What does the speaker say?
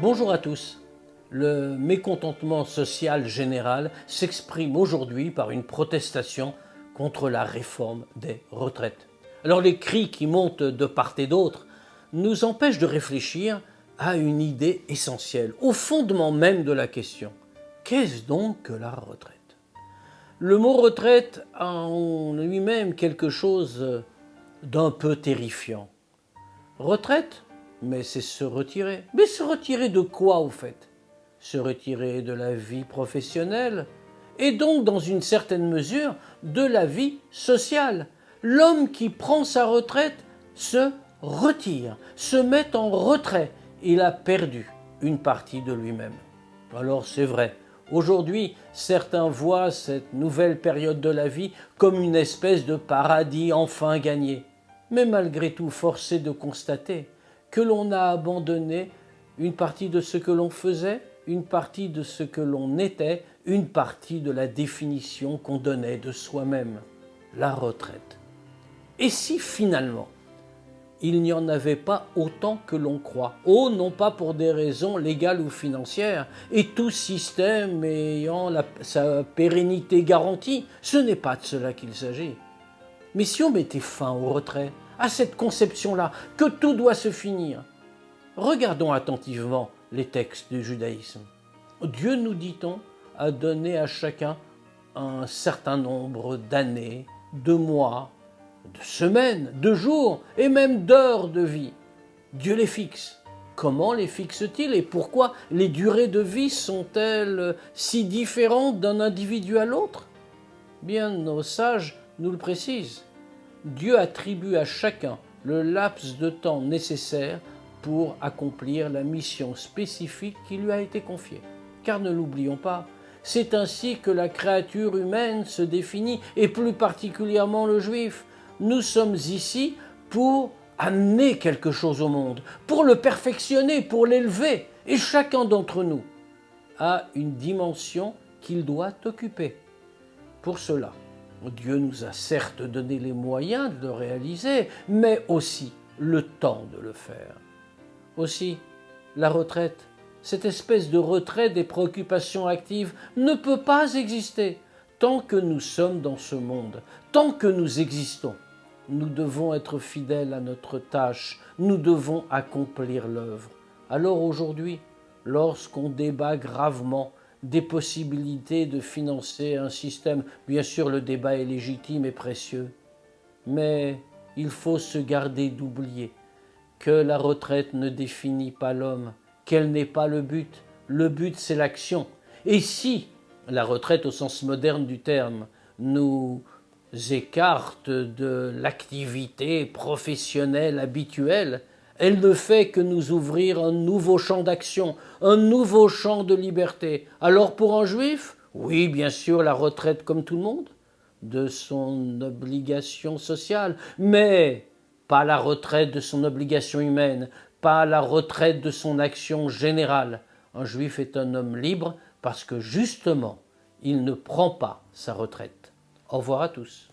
Bonjour à tous. Le mécontentement social général s'exprime aujourd'hui par une protestation contre la réforme des retraites. Alors les cris qui montent de part et d'autre nous empêchent de réfléchir à une idée essentielle, au fondement même de la question. Qu'est-ce donc que la retraite ? Le mot retraite a en lui-même quelque chose d'un peu terrifiant. Retraite ? Mais c'est se retirer. Mais se retirer de quoi au fait ? Se retirer de la vie professionnelle et donc dans une certaine mesure de la vie sociale. L'homme qui prend sa retraite se retire, se met en retrait. Il a perdu une partie de lui-même. Alors c'est vrai, aujourd'hui certains voient cette nouvelle période de la vie comme une espèce de paradis enfin gagné. Mais malgré tout, force est de constater que l'on a abandonné une partie de ce que l'on faisait, une partie de ce que l'on était, une partie de la définition qu'on donnait de soi-même, la retraite. Et si finalement, il n'y en avait pas autant que l'on croit, non pas pour des raisons légales ou financières, et tout système ayant sa pérennité garantie, ce n'est pas de cela qu'il s'agit. Mais si on mettait fin au retrait, à cette conception-là, que tout doit se finir, regardons attentivement les textes du judaïsme. Dieu, nous dit-on, a donné à chacun un certain nombre d'années, de mois, de semaines, de jours et même d'heures de vie. Dieu les fixe. Comment les fixe-t-il et pourquoi les durées de vie sont-elles si différentes d'un individu à l'autre ? Bien, nos sages nous le précisent. Dieu attribue à chacun le laps de temps nécessaire pour accomplir la mission spécifique qui lui a été confiée. Car ne l'oublions pas, c'est ainsi que la créature humaine se définit, et plus particulièrement le juif. Nous sommes ici pour amener quelque chose au monde, pour le perfectionner, pour l'élever, et chacun d'entre nous a une dimension qu'il doit occuper. Pour cela, Dieu nous a certes donné les moyens de le réaliser, mais aussi le temps de le faire. Aussi, la retraite, cette espèce de retrait des préoccupations actives, ne peut pas exister tant que nous sommes dans ce monde, tant que nous existons. Nous devons être fidèles à notre tâche, nous devons accomplir l'œuvre. Alors aujourd'hui, lorsqu'on débat gravement des possibilités de financer un système, bien sûr le débat est légitime et précieux, mais il faut se garder d'oublier que la retraite ne définit pas l'homme, qu'elle n'est pas le but c'est l'action. Et si la retraite au sens moderne du terme nous écarte de l'activité professionnelle habituelle, elle ne fait que nous ouvrir un nouveau champ d'action, un nouveau champ de liberté. Alors pour un juif, oui, bien sûr, la retraite comme tout le monde, de son obligation sociale, mais pas la retraite de son obligation humaine, pas la retraite de son action générale. Un juif est un homme libre parce que justement, il ne prend pas sa retraite. Au revoir à tous.